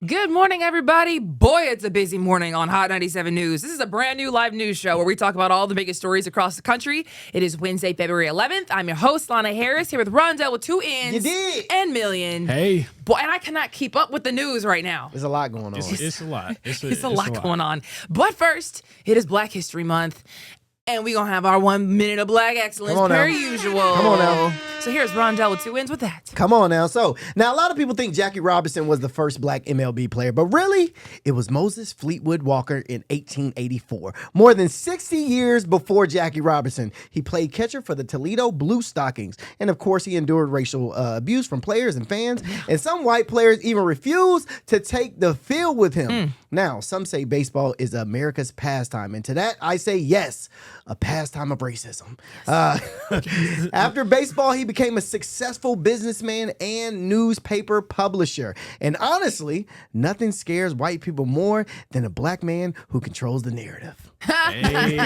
Good morning, everybody. Boy, it's a busy morning on Hot 97 News. This is a brand new live news show where we talk about all the biggest stories across the country. It is Wednesday, February 11th. I'm your host, Lana Harris, here with Rondell with 2 N's You did. and Million. Hey. Boy, and I cannot keep up with the news right now. There's a lot going on. It's a lot. It's a lot going on. But first, it is Black History Month. And we're going to have our 1 minute of Black excellence per usual. Come on now. So here's Rondell with 2 N's with that. Come on now. So, now a lot of people think Jackie Robinson was the first black MLB player, but really, it was Moses Fleetwood Walker in 1884. More than 60 years before Jackie Robinson, he played catcher for the Toledo Blue Stockings. And of course, he endured racial abuse from players and fans. And some white players even refused to take the field with him. Now, some say baseball is America's pastime. And to that, I say yes, a pastime of racism. After baseball, he became a successful businessman and newspaper publisher. And honestly, nothing scares white people more than a black man who controls the narrative. Hey.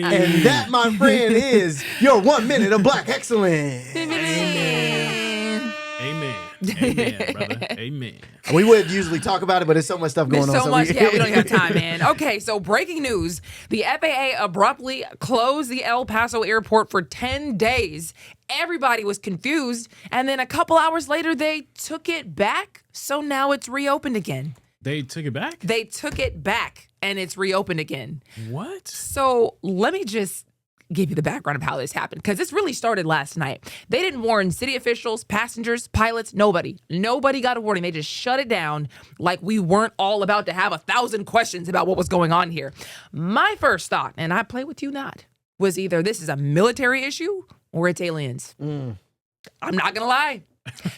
And that, my friend, is your 1 minute of Black excellence. Amen. Amen, brother. Amen. We would usually talk about it, but there's so much stuff going There's on. so much, yeah, we don't have time, man. Okay, so breaking news. The FAA abruptly closed the El Paso airport for 10 days. Everybody was confused, and then a couple hours later, they took it back, so now it's reopened again. They took it back? They took it back, and it's reopened again. What? So let me just give you the background of how this happened, because this really started last night. They didn't warn city officials, passengers, pilots, nobody. Nobody got a warning. They just shut it down like we weren't all about to have 1,000 questions about what was going on here. My first thought, and I play with you not, was either this is a military issue or it's aliens. I'm not going to lie.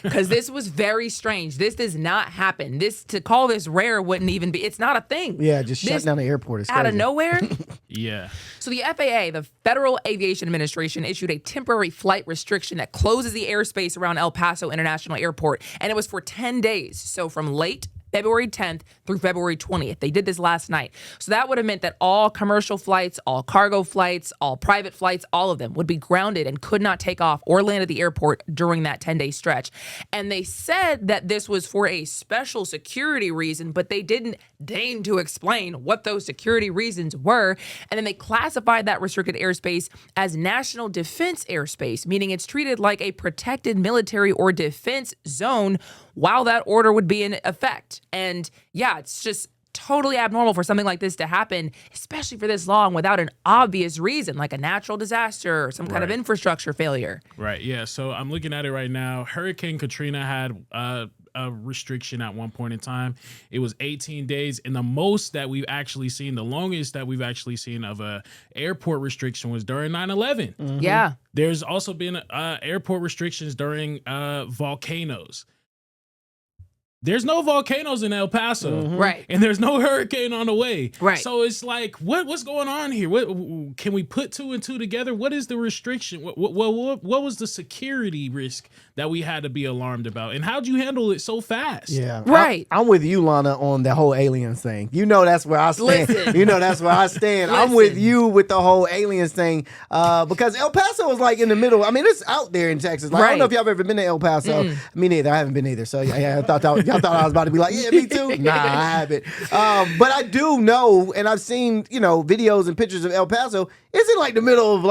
Because this was very strange. This does not happen. To call this rare wouldn't even be, it's not a thing. Yeah, just shutting down the airport is crazy. Out of nowhere. Yeah. So the FAA, the Federal Aviation Administration, issued a temporary flight restriction that closes the airspace around El Paso International Airport. And it was for 10 days. So from late February 10th through February 20th. They did this last night. So that would have meant that all commercial flights, all cargo flights, all private flights, all of them would be grounded and could not take off or land at the airport during that 10-day stretch. And they said that this was for a special security reason, but they didn't deign to explain what those security reasons were. And then they classified that restricted airspace as national defense airspace, meaning it's treated like a protected military or defense zone while that order would be in effect. And yeah, it's just totally abnormal for something like this to happen, especially for this long without an obvious reason, like a natural disaster or some kind of infrastructure failure. Right, yeah. So I'm looking at it right now. Hurricane Katrina had a restriction at one point in time. It was 18 days. And the most that we've actually seen, the longest that we've actually seen of a airport restriction was during 9/11. Yeah. There's also been airport restrictions during volcanoes. There's no volcanoes in El Paso, Right? And there's no hurricane on the way, Right. So it's like, what's going on here? What can we put two and two together? What is the restriction? What was the security risk that we had to be alarmed about, and how'd you handle it so fast? Yeah, Right. I'm with you, Lana, on the whole aliens thing. You know that's where I stand. Listen. You know that's where I stand. I'm with you with the whole aliens thing because El Paso is like in the middle. I mean, it's out there in Texas. Like, I don't know if y'all have ever been to El Paso. Me neither. I haven't been either. So yeah, y'all thought I was about to be like, yeah, me too. Nah, I haven't. But I do know, and I've seen videos and pictures of El Paso. It's in like the middle of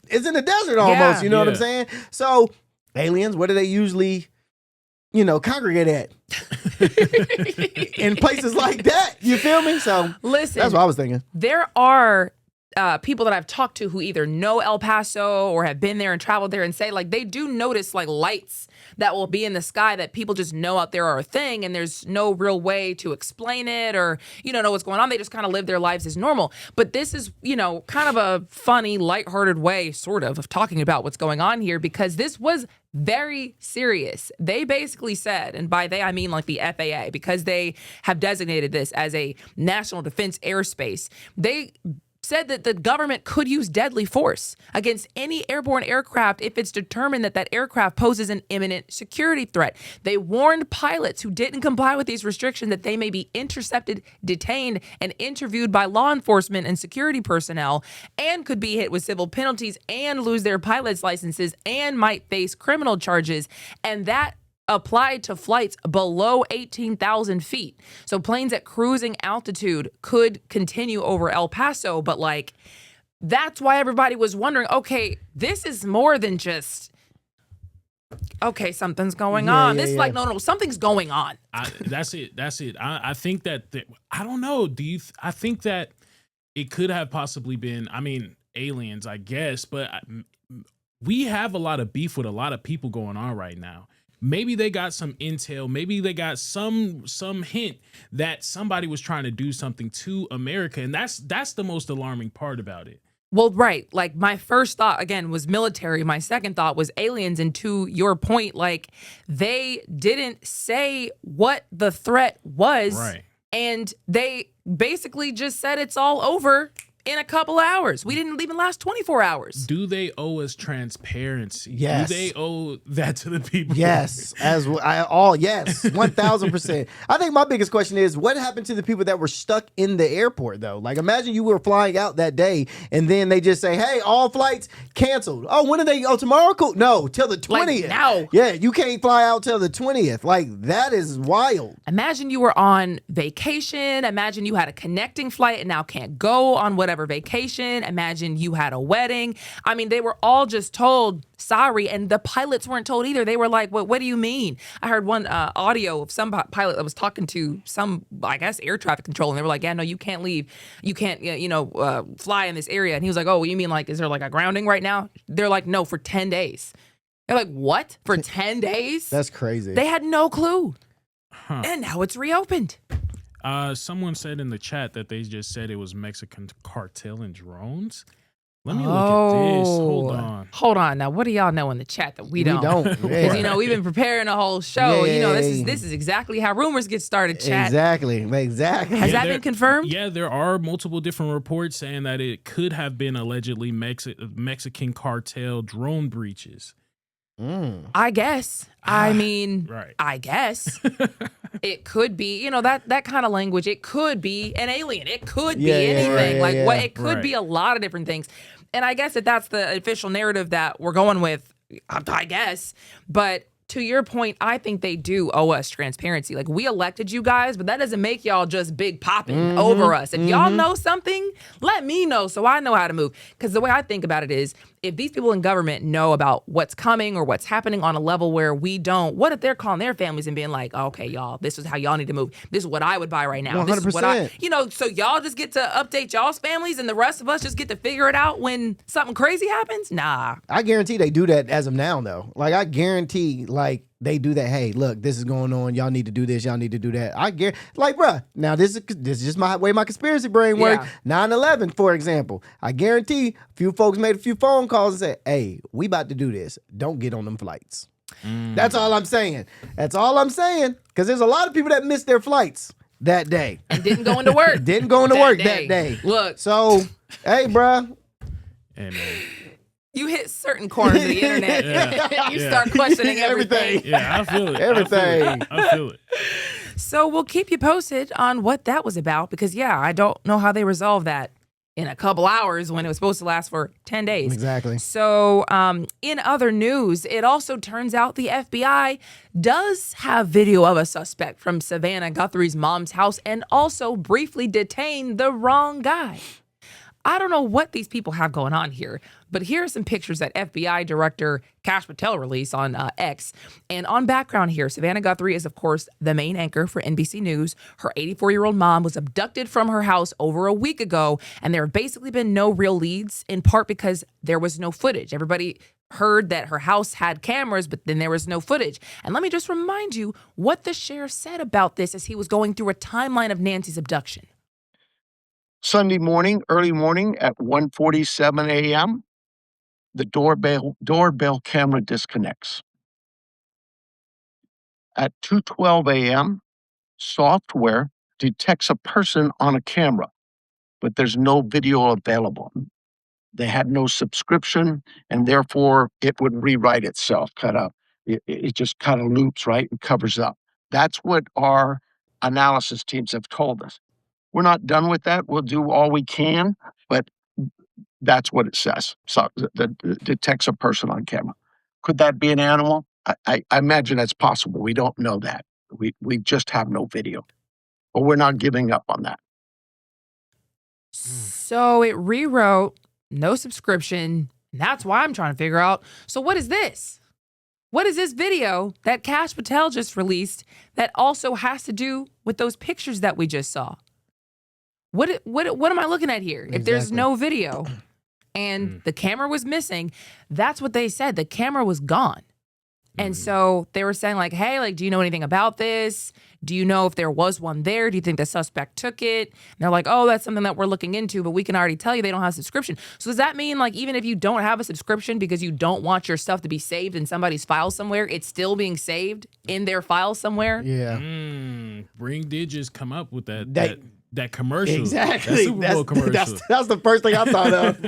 it's in the desert almost. Yeah. You know what I'm saying? So aliens, where do they usually congregate at? In places like that. You feel me? So Listen, that's what I was thinking. there are people that I've talked to who either know El Paso or have been there and traveled there and say they do notice lights that will be in the sky that people just know out there are a thing, and there's no real way to explain it or know what's going on. They just kind of live their lives as normal. But this is kind of a funny, lighthearted way sort of talking about what's going on here, because this was very serious. They basically said, and by they I mean the FAA, because they have designated this as a national defense airspace, they said that the government could use deadly force against any airborne aircraft if it's determined that that aircraft poses an imminent security threat. They warned pilots who didn't comply with these restrictions that they may be intercepted, detained, and interviewed by law enforcement and security personnel, and could be hit with civil penalties and lose their pilot's licenses and might face criminal charges. And that applied to flights below 18,000 feet. So planes at cruising altitude could continue over El Paso, but like, that's why everybody was wondering, okay, this is more than just, okay, something's going on. This is like, no, something's going on. That's it. I think that, I don't know. I think that it could have possibly been, I mean, aliens, I guess, but we have a lot of beef with a lot of people going on right now. Maybe they got some intel. Maybe they got some hint that somebody was trying to do something to America. And that's the most alarming part about it. Well, right. Like, my first thought, again, was military. My second thought was aliens. And to your point, like, they didn't say what the threat was. Right. And they basically just said it's all over in a couple hours. We didn't even last 24 hours. Do they owe us transparency? Yes. Do they owe that to the people? Yes, yes, 1,000%. I think my biggest question is, what happened to the people that were stuck in the airport, though? Like, imagine you were flying out that day, and then they just say, hey, all flights canceled. Oh, when are they? Oh, tomorrow? Cool. No, till the 20th. Like, now. Yeah, you can't fly out till the 20th. Like, that is wild. Imagine you were on vacation. Imagine you had a connecting flight and now can't go on whatever vacation. Imagine you had a wedding. I mean, they were all just told, sorry, and the pilots weren't told either. They were like, what do you mean? I heard one audio of some pilot that was talking to some, I guess, air traffic control, and they were like, yeah, no, you can't leave. You can't, fly in this area. And he was like, oh, you mean like, is there like a grounding right now? They're like, no, for 10 days. They're like, what? For 10 days? That's crazy. They had no clue. Huh. And now it's reopened. Someone said in the chat that they just said it was Mexican cartel and drones. Let me look at this. Hold on. Now, what do y'all know in the chat that we don't? Because we've been preparing a whole show. This is exactly how rumors get started. Chat. Exactly. Has that been confirmed? Yeah, there are multiple different reports saying that it could have been allegedly Mexican cartel drone breaches. I guess. I mean, right. I guess. It could be, that kind of language. It could be an alien. It could be anything. It could be a lot of different things. And I guess that's the official narrative that we're going with, I guess. But to your point, I think they do owe us transparency. Like, we elected you guys, but that doesn't make y'all just big popping over us. If y'all know something, let me know so I know how to move. Because the way I think about it is, if these people in government know about what's coming or what's happening on a level where we don't, what if they're calling their families and being like, oh, okay, y'all, this is how y'all need to move. This is what I would buy right now. 100%. This is what so y'all just get to update y'all's families and the rest of us just get to figure it out when something crazy happens? Nah. I guarantee they do that as of now, though. Like, I guarantee, they do that. Hey, look, this is going on. Y'all need to do this. Y'all need to do that. I guarantee, bruh, now this is just my way my conspiracy brain works. 9/11, for example. I guarantee a few folks made a few phone calls and said, hey, we about to do this. Don't get on them flights. That's all I'm saying. That's all I'm saying. Because there's a lot of people that missed their flights that day. And didn't go into work. that day. Look. So, hey, bruh. Hey, man. You hit certain corners of the internet. You start questioning everything. Yeah, I feel it. Everything. I feel it. So we'll keep you posted on what that was about because, I don't know how they resolve that in a couple hours when it was supposed to last for 10 days. Exactly. So in other news, it also turns out the FBI does have video of a suspect from Savannah Guthrie's mom's house and also briefly detained the wrong guy. I don't know what these people have going on here, but here are some pictures that FBI Director Kash Patel released on X. And on background here, Savannah Guthrie is, of course, the main anchor for NBC News. Her 84-year-old mom was abducted from her house over a week ago, and there have basically been no real leads, in part because there was no footage. Everybody heard that her house had cameras, but then there was no footage. And let me just remind you what the sheriff said about this as he was going through a timeline of Nancy's abduction. Sunday morning, early morning at 1:47 a.m., the doorbell camera disconnects. At 2:12 a.m., software detects a person on a camera, but there's no video available. They had no subscription, and therefore it would rewrite itself, it just kind of loops, right, and covers up. That's what our analysis teams have told us. We're not done with that. We'll do all we can, but that's what it says. So that detects a person on camera. Could that be an animal? I imagine that's possible. We don't know that. We just have no video. But we're not giving up on that. So it rewrote, no subscription. That's why I'm trying to figure out. So what is this? What is this video that Kash Patel just released that also has to do with those pictures that we just saw? What am I looking at here? If there's no video and the camera was missing, that's what they said. The camera was gone. And so they were saying like, hey, like, do you know anything about this? Do you know if there was one there? Do you think the suspect took it? And they're like, oh, that's something that we're looking into, but we can already tell you they don't have a subscription. So does that mean like even if you don't have a subscription because you don't want your stuff to be saved in somebody's file somewhere, it's still being saved in their file somewhere? Yeah. Ring did just come up with that commercial. Exactly. That Super Bowl commercial. That's the first thing I thought of.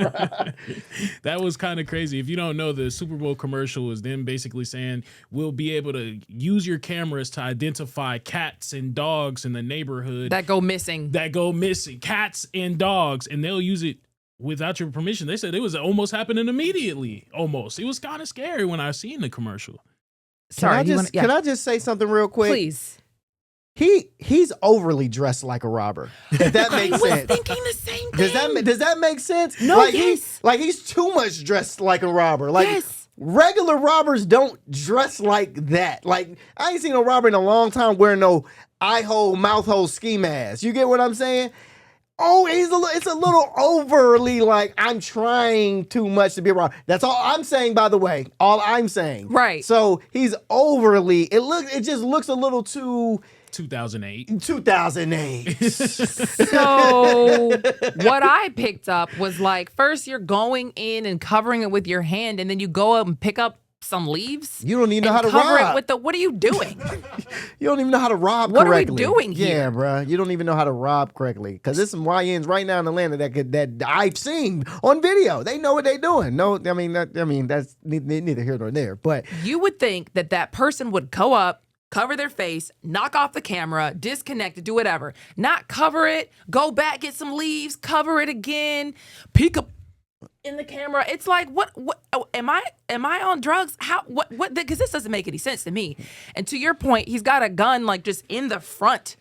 That was kind of crazy. If you don't know, the Super Bowl commercial was them basically saying we'll be able to use your cameras to identify cats and dogs in the neighborhood That go missing. Cats and dogs, and they'll use it without your permission. They said it was almost happening immediately. Almost. It was kind of scary when I seen the commercial. Sorry. Can I just say something real quick? Please. He's overly dressed like a robber. If that makes sense. I was thinking the same thing. Does that make sense? No, like yes. He's too much dressed like a robber. Like Yes. regular robbers don't dress like that. Like I ain't seen a robber in a long time wearing no eye hole, mouth hole ski mask. You get what I'm saying? Oh, it's a little overly like I'm trying too much to be a robber. That's all I'm saying, by the way. All I'm saying. Right. So he's overly. It just looks a little too. 2008. 2008. So what I picked up was like, first you're going in and covering it with your hand, and then you go up and pick up some leaves. You don't even know how to cover rob. it with the. What are you doing? You don't even know how to rob What correctly. are we doing here? Yeah, bro. You don't even know how to rob correctly. Because there's some YNs right now in Atlanta that I've seen on video. They know what they're doing. No, I mean that's neither here nor there. But You would think that person would go up, cover their face, knock off the camera, disconnect it, do whatever. Not cover it, go back, get some leaves, cover it again, peek up in the camera. It's like, what am I on drugs? How, what, because this doesn't make any sense to me. And to your point, he's got a gun like just in the front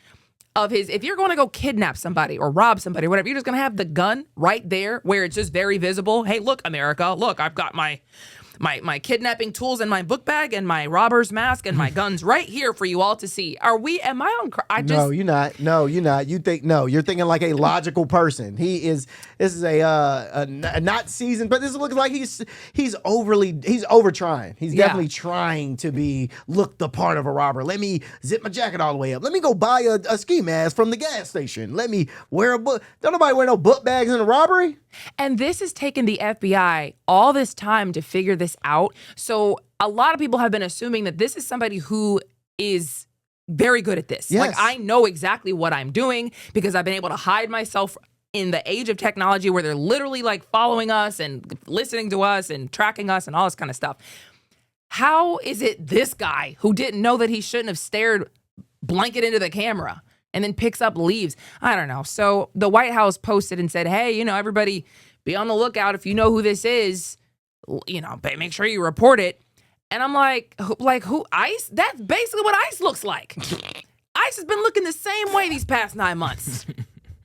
of his, if you're going to go kidnap somebody or rob somebody or whatever, you're just going to have the gun right there where it's just very visible. Hey, look, America, look, I've got my kidnapping tools in my book bag and my robber's mask and my guns right here for you all to see. Am I on? no, you're not. No, you're not. You're thinking like a logical person. This is a not seasoned, but this looks like he's over trying. He's definitely trying to look the part of a robber. Let me zip my jacket all the way up. Let me go buy a ski mask from the gas station. Let me wear a book. Don't nobody wear no book bags in a robbery. And this has taken the FBI all this time to figure this out. So a lot of people have been assuming that this is somebody who is very good at this. Yes. Like, I know exactly what I'm doing because I've been able to hide myself in the age of technology where they're literally like following us and listening to us and tracking us and all this kind of stuff. How is it this guy who didn't know that he shouldn't have stared blanket into the camera and then picks up leaves? I don't know. So the White House posted and said, hey, everybody be on the lookout. If you know who this is, make sure you report it. And I'm like who? ICE? That's basically what ICE looks like. ICE has been looking the same way these past 9 months.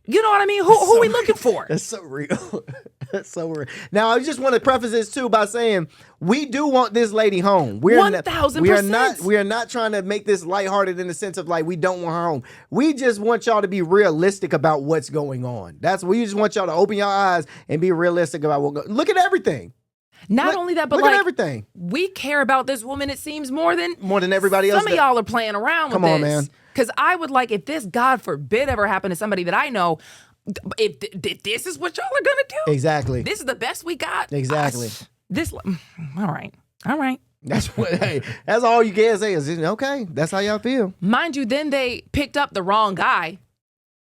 You know what I mean? Who are we looking for? That's so real. That's so real. Now, I just want to preface this too by saying we do want this lady home. 1,000%. We are not trying to make this lighthearted in the sense of like we don't want her home. We just want y'all to be realistic about what's going on. We just want y'all to open your eyes and be realistic about look at everything. Not only that, but look like at everything. We care about this woman, it seems, more than everybody else. Some of y'all are playing around with this. Come on, man. Because I would like, if this, God forbid, ever happened to somebody that I know, if this is what y'all are going to do. Exactly. This is the best we got. Exactly. All right. That's all you can say is, okay, that's how y'all feel. Mind you, then they picked up the wrong guy.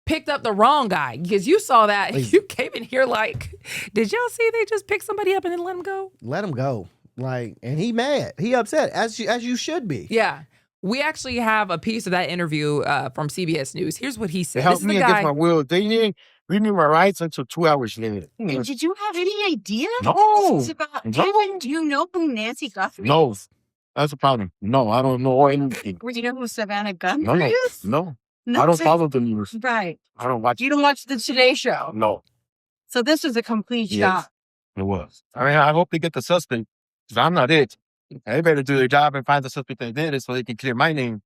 Because you saw that. You came in here like, did y'all see they just picked somebody up and then let him go? Let him go. And he mad. He upset, as you should be. Yeah. We actually have a piece of that interview from CBS News. Here's what he said. Help me against my will. They didn't give me my rights until 2 hours later. Did you have any idea? No. This is about No. Kevin, do you know who Nancy Guthrie No. is? That's the problem. No, I don't know anything. Well, you know who Savannah Guthrie No, is? no. No, I don't so- follow the news. Right. I don't watch. You don't watch the Today Show. No, So this was a complete Yes. shock. it was. I mean, I hope they get the suspect. 'Cause I'm not it. They better do their job and find the suspect they did it so they can clear my name.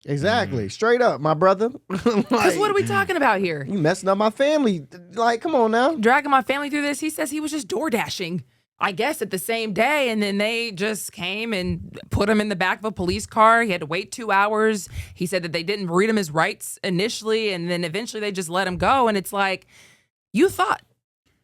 Exactly. Straight up, my brother. Because Like, what are we talking about here? you messing up my family. Like, come on now. Dragging my family through this. He says he was just door dashing, I guess, at the same day. And then they just came and put him in the back of a police car. He had to wait 2 hours. He said that they didn't read him his rights initially. And then eventually they just let him go. And it's like, you thought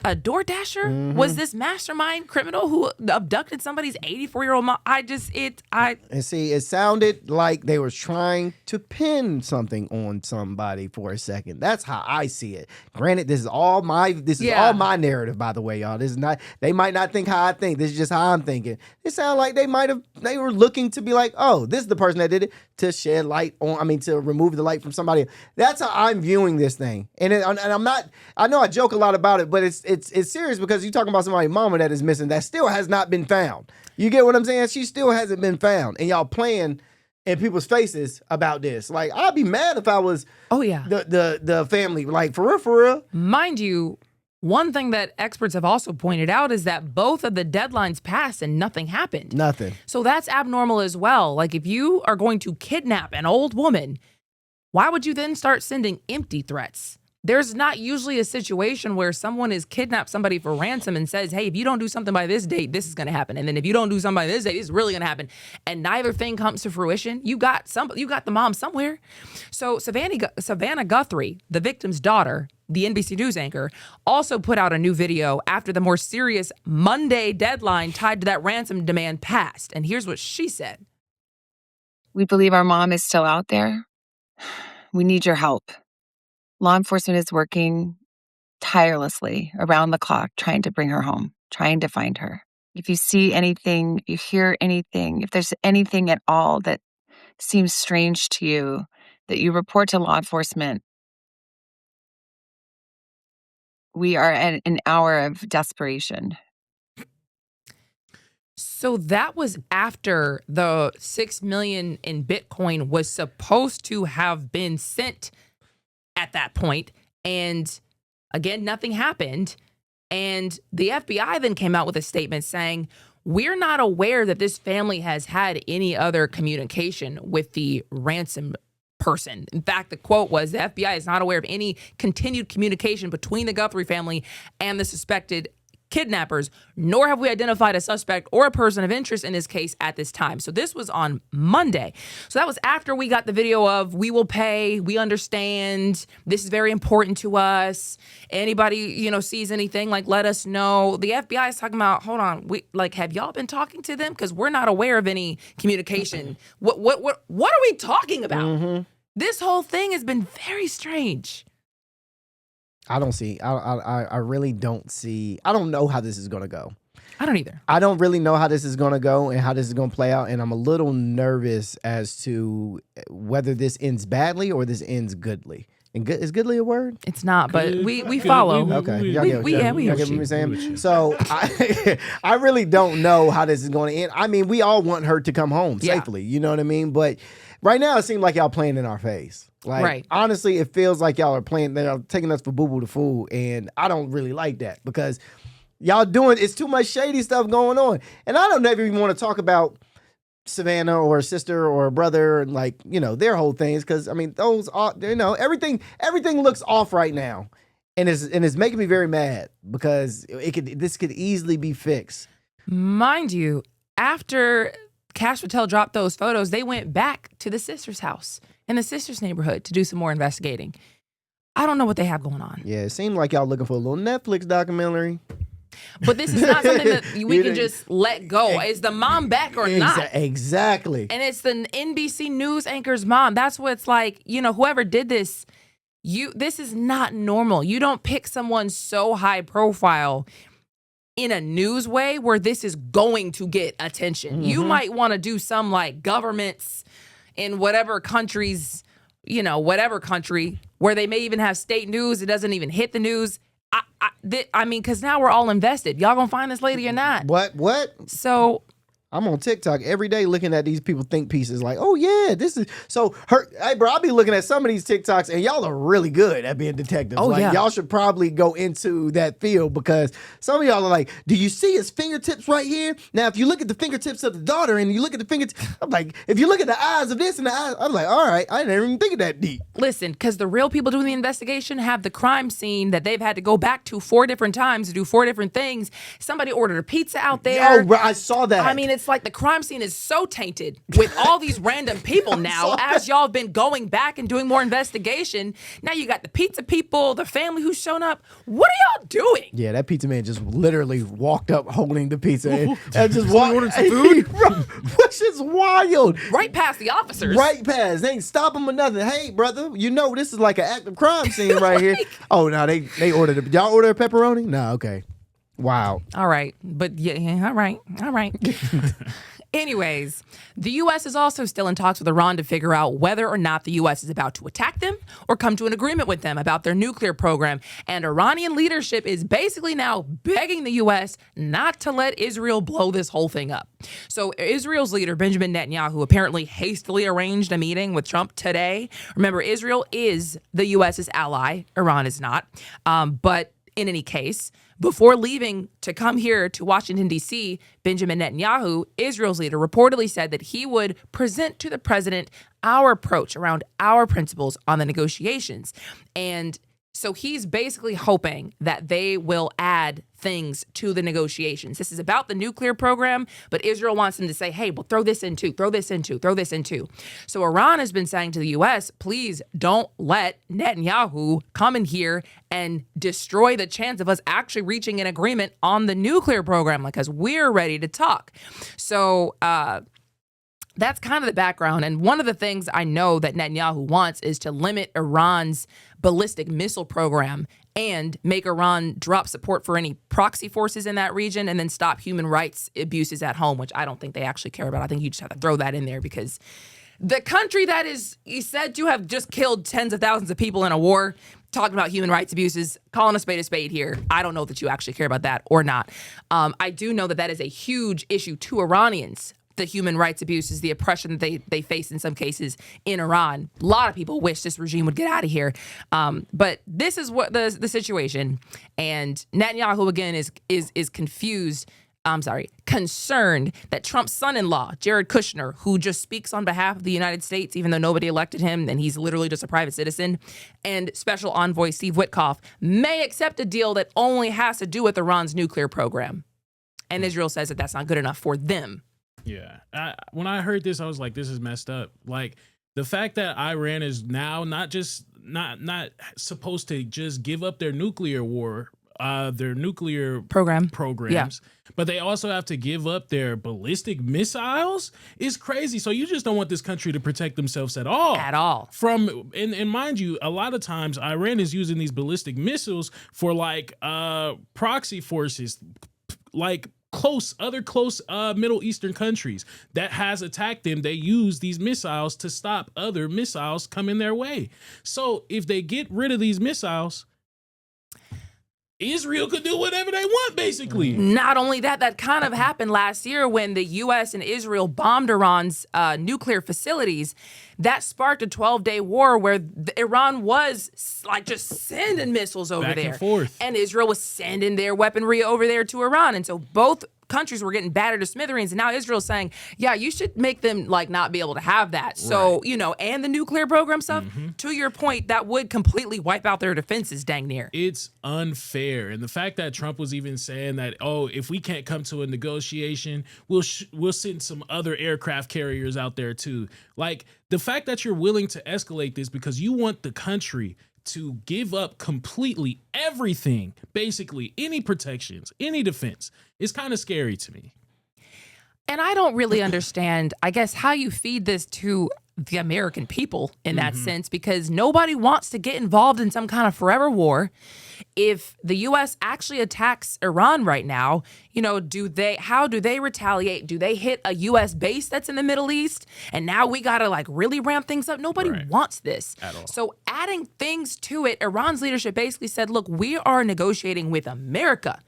a door dasher was this mastermind criminal who abducted somebody's 84-year-old mom? And see, it sounded like they were trying to pin something on somebody for a second. That's how I see it. Granted, this is all my narrative, by the way, y'all. This is not. They might not think how I think. This is just how I'm thinking. It sounded like they were looking to be like, oh, this is the person that did it, to shed light on. I mean, to remove the light from somebody. That's how I'm viewing this thing. And I'm not. I know I joke a lot about it, but it's serious, because you're talking about somebody's mama that is missing that still has not been found. You get what I'm saying? She still hasn't been found, and y'all playing in people's faces about this. Like, I'd be mad if I was the family. Like, for real. Mind you, one thing that experts have also pointed out is that both of the deadlines passed and nothing happened. Nothing. So that's abnormal as well. Like, if you are going to kidnap an old woman, why would you then start sending empty threats? There's not usually a situation where someone has kidnapped somebody for ransom and says, hey, if you don't do something by this date, this is going to happen. And then if you don't do something by this date, this is really going to happen. And neither thing comes to fruition. You got the mom somewhere. So Savannah Guthrie, the victim's daughter, the NBC News anchor, also put out a new video after the more serious Monday deadline tied to that ransom demand passed. And here's what she said. We believe our mom is still out there. We need your help. Law enforcement is working tirelessly around the clock trying to bring her home, trying to find her. If you see anything, you hear anything, if there's anything at all that seems strange to you, that you report to law enforcement. We are at an hour of desperation. So that was after the $6 million in Bitcoin was supposed to have been sent at that point. And again, nothing happened. And the FBI then came out with a statement saying, we're not aware that this family has had any other communication with the ransom person. In fact, the quote was, the FBI is not aware of any continued communication between the Guthrie family and the suspected kidnappers, nor have we identified a suspect or a person of interest in this case at this time. So this was on Monday. So that was after we got the video of, we will pay, we understand, this is very important to us. Anybody, sees anything, like, let us know. The FBI is talking about, hold on, have y'all been talking to them? Because we're not aware of any communication. What are we talking about? Mm-hmm. This whole thing has been very strange. I really don't see. I don't know how this is going to go. I don't either. I don't really know how this is going to go and how this is going to play out. And I'm a little nervous as to whether this ends badly or this ends goodly. And is goodly a word? It's not, but we follow. Okay. We Y'all get what I'm saying? So I really don't know how this is going to end. I mean, we all want her to come home safely. You know what I mean? But right now, it seems like y'all playing in our face. Like, honestly, it feels like y'all are playing, they're taking us for boo-boo the fool, and I don't really like that, because y'all it's too much shady stuff going on. And I don't ever even want to talk about Savannah or a sister or a brother and, their whole things, because, I mean, those are, everything looks off right now, and it's making me very mad, because this could easily be fixed. Mind you, after Cash Patel dropped those photos, they went back to the sister's house in the sister's neighborhood to do some more investigating. I don't know what they have going on. Yeah, it seemed like y'all looking for a little Netflix documentary. But this is not something that we can just let go. Is the mom back or not? Exactly. And it's the NBC News anchor's mom. That's what it's like, whoever did this, this is not normal. You don't pick someone so high profile in a news way where this is going to get attention. Mm-hmm. You might want to do some governments in whatever countries, whatever country where they may even have state news. It doesn't even hit the news. I mean, because now we're all invested. Y'all gonna find this lady or not? What? So I'm on TikTok every day looking at these people think pieces like, oh yeah, this is so her. Hey, bro, I'll be looking at some of these TikToks and y'all are really good at being detectives. Oh, like, yeah. y'all should probably go into that field because some of y'all are like, do you see his fingertips right here? Now, if you look at the fingertips of the daughter and you look at the fingertips, I'm like, if you look at the eyes of this and the eyes, I'm like, all right, I didn't even think of that deep. Listen, because the real people doing the investigation have the crime scene that they've had to go back to 4 different times to do 4 different things. Somebody ordered a pizza out there. Oh, bro, I saw that. I mean, it's like the crime scene is so tainted with all these random people now. As y'all have been going back and doing more investigation, now you got the pizza people, the family who's shown up. What are y'all doing? Yeah, that pizza man just literally walked up holding the pizza and just ordered some food? Which is wild. Right past the officers. Right past. They ain't stop him or nothing. Hey, brother, you know this is like an active crime scene right here. Oh, no, they ordered it. Y'all order a pepperoni? No, okay. Wow. All right. But yeah, all right. Anyways, the U.S. is also still in talks with Iran to figure out whether or not the U.S. is about to attack them or come to an agreement with them about their nuclear program. And Iranian leadership is basically now begging the U.S. not to let Israel blow this whole thing up. So Israel's leader, Benjamin Netanyahu, apparently hastily arranged a meeting with Trump today. Remember, Israel is the U.S.'s ally. Iran is not. But in any case, before leaving to come here to Washington, D.C., Benjamin Netanyahu, Israel's leader, reportedly said that he would present to the president our approach around our principles on the negotiations. And so he's basically hoping that they will add things to the negotiations. This is about the nuclear program, but Israel wants them to say, hey, well, throw this in too, throw this in too, throw this in too. So Iran has been saying to the U.S., please don't let Netanyahu come in here and destroy the chance of us actually reaching an agreement on the nuclear program, because we're ready to talk. So that's kind of the background. And one of the things I know that Netanyahu wants is to limit Iran's ballistic missile program and make Iran drop support for any proxy forces in that region and then stop human rights abuses at home, which I don't think they actually care about. I think you just have to throw that in there because the country that is said to have just killed tens of thousands of people in a war, talking about human rights abuses, calling a spade here. I don't know that you actually care about that or not. I do know that that is a huge issue to Iranians. The human rights abuses, the oppression that they face in some cases in Iran. A lot of people wish this regime would get out of here. But this is what the situation. And Netanyahu, again, is concerned that Trump's son-in-law, Jared Kushner, who just speaks on behalf of the United States, even though nobody elected him and he's literally just a private citizen, and Special Envoy Steve Witkoff may accept a deal that only has to do with Iran's nuclear program. And Israel says that that's not good enough for them. Yeah. When I heard this, I was like, this is messed up. Like, the fact that Iran is now not supposed to just give up their nuclear programs, but they also have to give up their ballistic missiles is crazy. So you just don't want this country to protect themselves at all. And mind you, a lot of times Iran is using these ballistic missiles for like proxy forces, like other close Middle Eastern countries that has attacked them. They use these missiles to stop other missiles coming their way. So if they get rid of these missiles, Israel could do whatever they want, basically. Not only that kind of happened last year when the U.S. and Israel bombed Iran's nuclear facilities. That sparked a 12-day war where Iran was like just sending missiles over back there. And forth. And Israel was sending their weaponry over there to Iran. And so both countries were getting battered to smithereens. And now Israel's saying, yeah, you should make them like not be able to have that. So, and the nuclear program stuff, to your point, that would completely wipe out their defenses dang near. It's unfair. And the fact that Trump was even saying that, oh, if we can't come to a negotiation, we'll send some other aircraft carriers out there too. Like, the fact that you're willing to escalate this because you want the country to give up completely everything, basically any protections, any defense, is kind of scary to me. And I don't really understand, I guess, how you feed this to the American people in that sense, because nobody wants to get involved in some kind of forever war. If the U.S. actually attacks Iran right now, how do they retaliate? Do they hit a U.S. base that's in the Middle East? And now we got to like really ramp things up. Nobody wants this. At all. So adding things to it, Iran's leadership basically said, look, we are negotiating with America.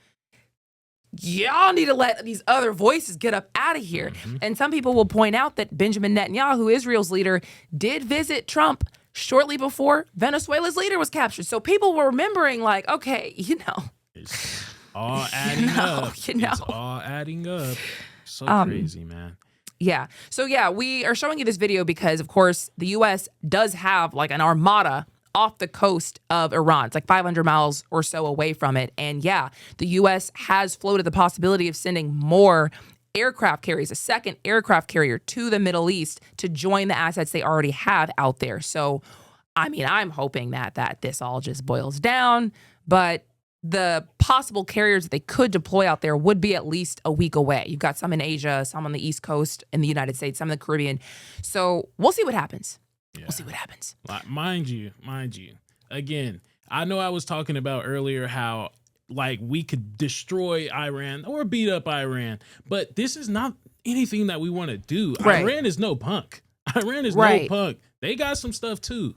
y'all need to let these other voices get up out of here. And some people will point out that Benjamin Netanyahu, Israel's leader, did visit Trump shortly before Venezuela's leader was captured. So people were remembering, like, okay, It's all adding up. It's all adding up. So crazy, man. Yeah. So, yeah, we are showing you this video because, of course, the U.S. does have like an armada off the coast of Iran. It's like 500 miles or so away from it. And yeah, the U.S. has floated the possibility of sending more aircraft carriers, a second aircraft carrier to the Middle East to join the assets they already have out there. So, I mean, I'm hoping that this all just boils down, but the possible carriers that they could deploy out there would be at least a week away. You've got some in Asia, some on the East Coast in the United States, some in the Caribbean. So we'll see what happens. Yeah. We'll see what happens. Mind you, again, I know I was talking about earlier how like we could destroy Iran or beat up Iran, but this is not anything that we want to do. Right. Iran is no punk. No punk. They got some stuff too.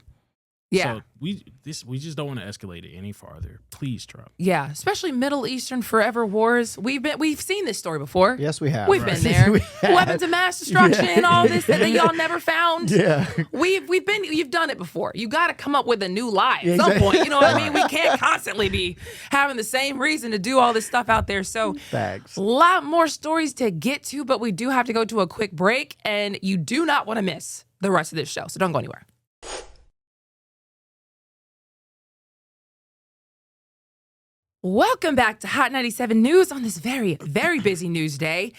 Yeah. So we just don't want to escalate it any farther. Please, Trump. Yeah, especially Middle Eastern forever wars. We've seen this story before. Yes, we have. We've been there. Weapons of mass destruction, all this that y'all never found. Yeah. You've done it before. You got to come up with a new lie at some point. You know what I mean? We can't constantly be having the same reason to do all this stuff out there. So Facts. A lot more stories to get to, but we do have to go to a quick break, and you do not want to miss the rest of this show. So don't go anywhere. Welcome back to Hot 97 News on this very, very busy news day.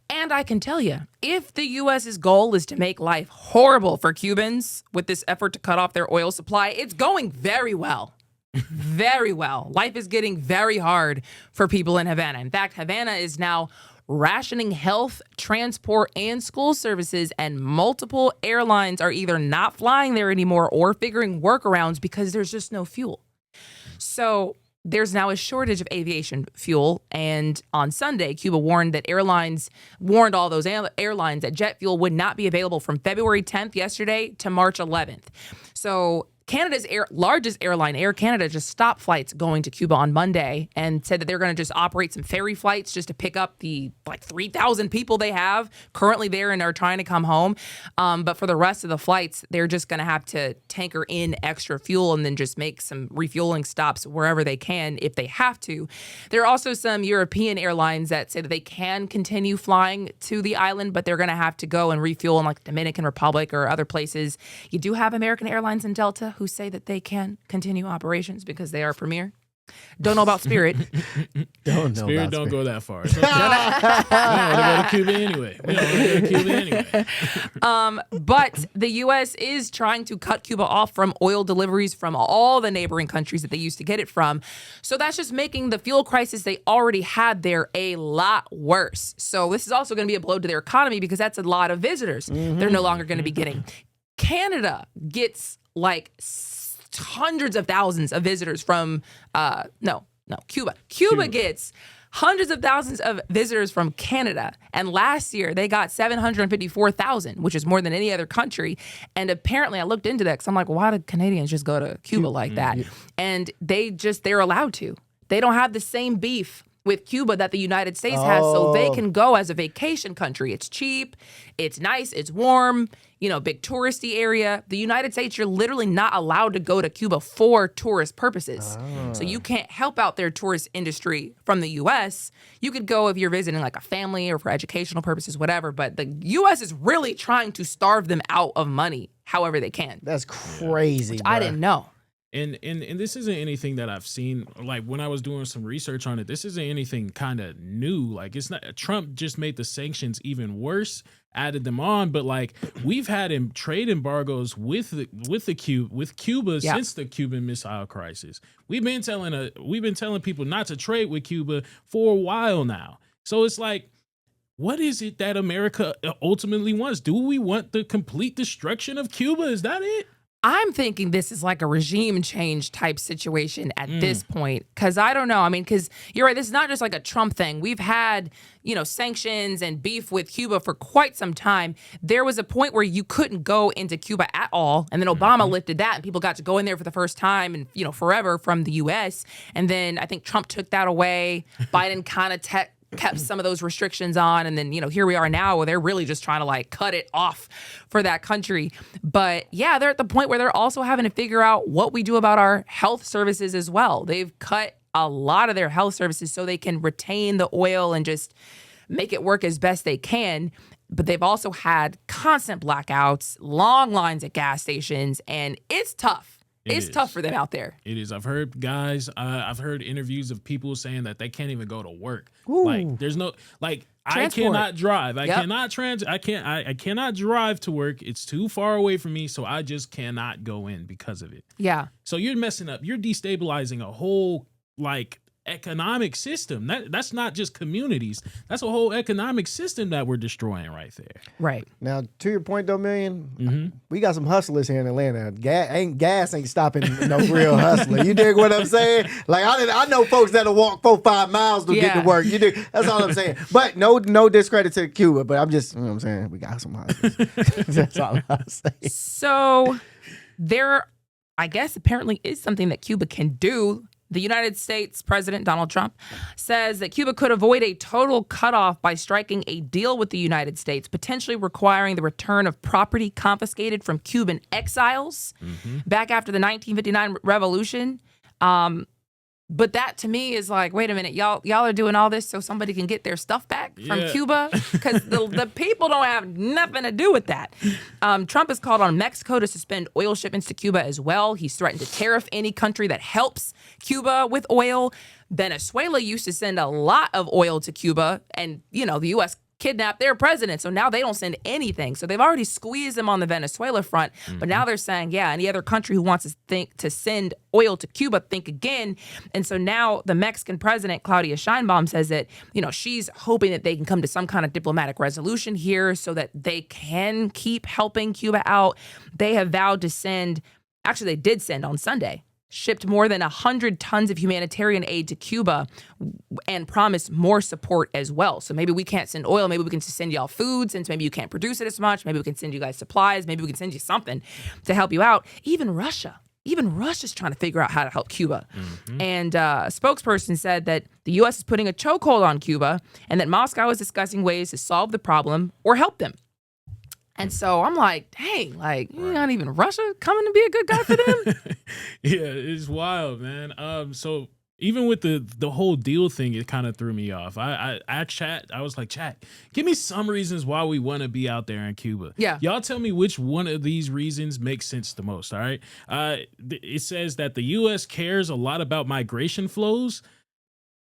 And I can tell you, if the U.S.'s goal is to make life horrible for Cubans with this effort to cut off their oil supply, it's going very well. Very well. Life is getting very hard for people in Havana. In fact, Havana is now rationing health, transport, and school services, and multiple airlines are either not flying there anymore or figuring workarounds because there's just no fuel. So there's now a shortage of aviation fuel, and on Sunday, Cuba warned all those airlines that jet fuel would not be available from February 10th yesterday to March 11th. So Canada's largest airline, Air Canada, just stopped flights going to Cuba on Monday and said that they're going to just operate some ferry flights just to pick up the 3,000 people they have currently there and are trying to come home. But for the rest of the flights, they're just going to have to tanker in extra fuel and then just make some refueling stops wherever they can if they have to. There are also some European airlines that say that they can continue flying to the island, but they're going to have to go and refuel in like the Dominican Republic or other places. You do have American Airlines and Delta who say that they can continue operations because they are premier. Don't know about Spirit. Spirit don't go that far. Okay. We don't want to go to Cuba anyway. But the U.S. is trying to cut Cuba off from oil deliveries from all the neighboring countries that they used to get it from. So that's just making the fuel crisis they already had there a lot worse. So this is also going to be a blow to their economy because that's a lot of visitors they're no longer going to be getting. Canada gets like hundreds of thousands of visitors from Cuba. Cuba gets hundreds of thousands of visitors from Canada. And last year they got 754,000, which is more than any other country. And apparently I looked into that because I'm like, why did Canadians just go to Cuba like that? And they're allowed to. They don't have the same beef with Cuba that the United States has, so they can go as a vacation country. It's cheap, it's nice, it's warm, big touristy area. The United States, you're literally not allowed to go to Cuba for tourist purposes. So you can't help out their tourist industry from the U.S. You could go if you're visiting like a family or for educational purposes, whatever, but the U.S. is really trying to starve them out of money however they can. That's crazy, which I didn't know. And this isn't anything that I've seen, like when I was doing some research on it, this isn't anything kind of new. Like it's not, Trump just made the sanctions even worse, added them on, but like we've had trade embargoes with Cuba since the Cuban Missile Crisis. We've been telling people not to trade with Cuba for a while now. So it's like, what is it that America ultimately wants? Do we want the complete destruction of Cuba? Is that it? I'm thinking this is like a regime change type situation at this point. Because I don't know. I mean, because you're right. This is not just like a Trump thing. We've had, sanctions and beef with Cuba for quite some time. There was a point where you couldn't go into Cuba at all. And then Obama lifted that and people got to go in there for the first time and, forever from the U.S. And then I think Trump took that away. Biden kind of kept some of those restrictions on. And then, here we are now where they're really just trying to like cut it off for that country. But yeah, they're at the point where they're also having to figure out what we do about our health services as well. They've cut a lot of their health services so they can retain the oil and just make it work as best they can. But they've also had constant blackouts, long lines at gas stations, and it's tough. It's tough for them out there. It is. I've heard interviews of people saying that they can't even go to work. Ooh. Like there's no like Transport. I cannot drive. I Yep. cannot drive to work. It's too far away from me, so I just cannot go in because of it. Yeah. So you're messing up. You're destabilizing a whole like economic system. That's not just communities. That's a whole economic system that we're destroying right there. Right. Now, to your point, though, Million, we got some hustlers here in Atlanta. Gas ain't stopping no real hustler. You dig what I'm saying? Like I know folks that'll walk 4-5 miles to get to work. You dig? That's all I'm saying. But no discredit to Cuba. But I'm just, what I'm saying, we got some hustlers. That's all I'm saying. So there, I guess, apparently is something that Cuba can do. The United States President Donald Trump says that Cuba could avoid a total cutoff by striking a deal with the United States, potentially requiring the return of property confiscated from Cuban exiles back after the 1959 revolution. But that to me is like, wait a minute, y'all are doing all this so somebody can get their stuff back from Cuba? Because the people don't have nothing to do with that. Trump has called on Mexico to suspend oil shipments to Cuba as well. He's threatened to tariff any country that helps Cuba with oil. Venezuela used to send a lot of oil to Cuba, and the U.S. kidnapped their president, so now they don't send anything. So they've already squeezed them on the Venezuela front, but now they're saying, any other country who wants to send oil to Cuba, think again. And so now the Mexican president, Claudia Sheinbaum, says that, she's hoping that they can come to some kind of diplomatic resolution here so that they can keep helping Cuba out. They have vowed to send, actually they did send on Sunday, shipped more than 100 tons of humanitarian aid to Cuba and promised more support as well. So maybe we can't send oil. Maybe we can just send y'all food since maybe you can't produce it as much. Maybe we can send you guys supplies. Maybe we can send you something to help you out. Even Russia's trying to figure out how to help Cuba. And a spokesperson said that the U.S. is putting a chokehold on Cuba and that Moscow is discussing ways to solve the problem or help them. And so I'm like, dang, not even Russia coming to be a good guy for them? Yeah, it's wild, man. So even with the whole deal thing, it kind of threw me off. I was like, chat, give me some reasons why we want to be out there in Cuba. Yeah. Y'all tell me which one of these reasons makes sense the most, all right? It says that the U.S. cares a lot about migration flows.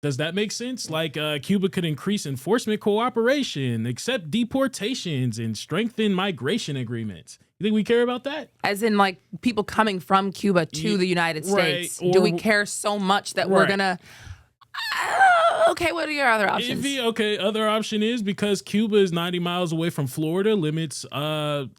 Does that make sense? Like Cuba could increase enforcement cooperation, accept deportations, and strengthen migration agreements. You think we care about that? As in, like, people coming from Cuba to the United States. Right, Do we care so much that we're going to... Okay, what are your other options? Other option is because Cuba is 90 miles away from Florida, limits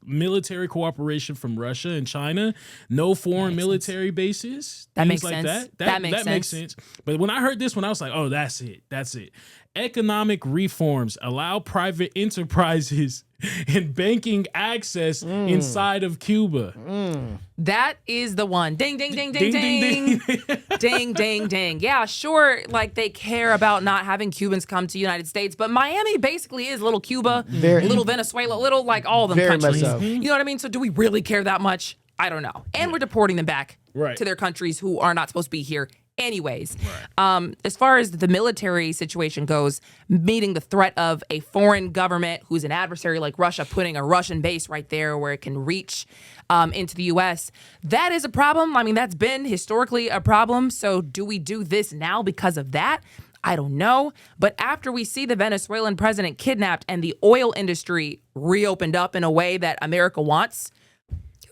military cooperation from Russia and China, no foreign military bases. That makes like sense. That makes makes sense. But when I heard this one, I was like, oh, that's it. Economic reforms allow private enterprises and banking access inside of Cuba. That is the one. Ding, ding, ding, ding, Ding, ding. ding, ding. Ding, ding, ding. Yeah, sure, like they care about not having Cubans come to the United States, but Miami basically is little Cuba, little Venezuela, little like all of them Very countries. much so. You know what I mean? So do we really care that much? I don't know. And we're deporting them back Right. to their countries who are not supposed to be here anyways. As far as the military situation goes, meeting the threat of a foreign government who's an adversary like Russia, putting a Russian base right there where it can reach into the U.S., that is a problem. I mean, that's been historically a problem. So do we do this now because of that? I don't know. But after we see the Venezuelan president kidnapped and the oil industry reopened up in a way that America wants,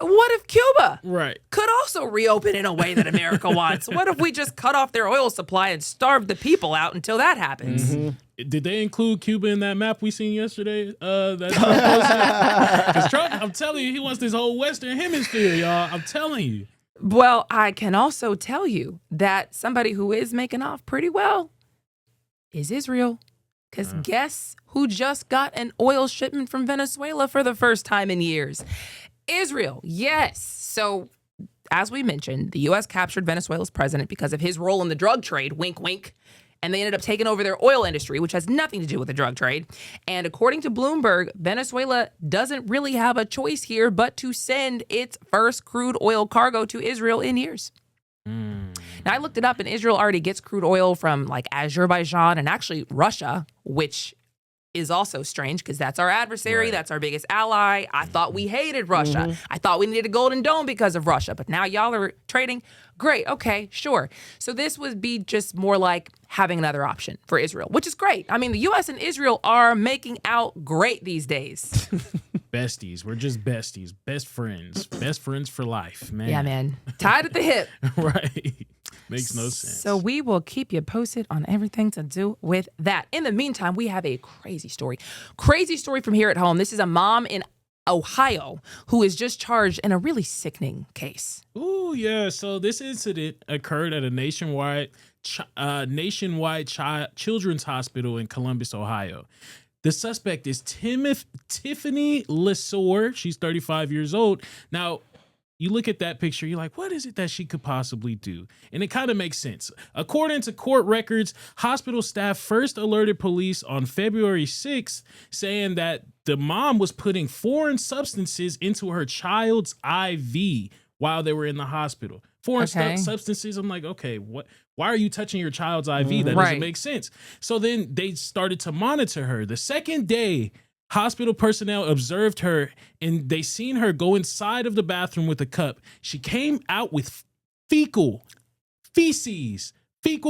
what if Cuba could also reopen in a way that America wants? What if we just cut off their oil supply and starve the people out until that happens? Did they include Cuba in that map we seen yesterday? Because Trump, I'm telling you, he wants this whole Western Hemisphere, y'all. I'm telling you. Well, I can also tell you that somebody who is making off pretty well is Israel. Because guess who just got an oil shipment from Venezuela for the first time in years? Israel, yes. So, as we mentioned, the U.S. captured Venezuela's president because of his role in the drug trade, wink, wink. and they ended up taking over their oil industry, which has nothing to do with the drug trade. And according to Bloomberg, Venezuela doesn't really have a choice here but to send its first crude oil cargo to Israel in years. Now, I looked it up, and Israel already gets crude oil from like Azerbaijan and actually Russia, which is also strange because that's our adversary. Right. That's our biggest ally. I thought we hated Russia. I thought we needed a golden dome because of Russia, but now y'all are trading. Great. Okay, sure. So this would be just more like having another option for Israel, which is great. I mean, the U.S. and Israel are making out great these days. Besties. We're just besties. Best friends for life, man. Yeah, man. Tied at the hip. Right. Makes no sense. So we will keep you posted on everything to do with that. In the meantime, we have a crazy story. Crazy story from here at home. This is a mom in Ohio who is just charged in a really sickening case. Ooh, yeah. So this incident occurred at a nationwide children's hospital in Columbus, Ohio. The suspect is Tiffany Lesore. She's 35 years old. Now, you look at that picture, you're like, what is it that she could possibly do? And it kind of makes sense. According to court records, hospital staff first alerted police on February 6th, saying that the mom was putting foreign substances into her child's IV while they were in the hospital. Foreign substances, I'm like, okay, what? Why are you touching your child's IV? That doesn't make sense. So then they started to monitor her. The second day, hospital personnel observed her, and they seen her go inside of the bathroom with a cup. She came out with fecal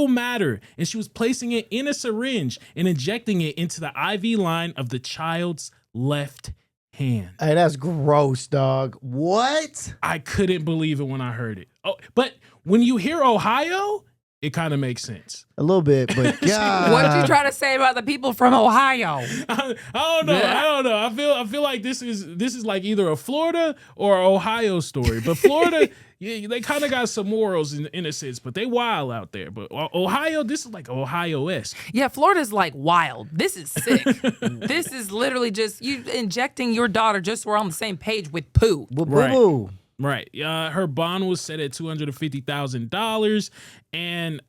matter, and she was placing it in a syringe and injecting it into the IV line of the child's left hand. Hey, that's gross, dog. What? I couldn't believe it when I heard it. Oh, but when you hear Ohio, it kind of makes sense. A little bit, but God. What did you try to say about the people from Ohio? I don't know. I feel like this is like either a Florida or Ohio story. But Florida, yeah, they kind of got some morals in a sense, but they wild out there. But Ohio, this is like Ohio-esque. Yeah, Florida's like wild. This is sick. This is literally just you injecting your daughter just so we're on the same page with poo. Boo-boo. Right. Her bond was set at $250,000, and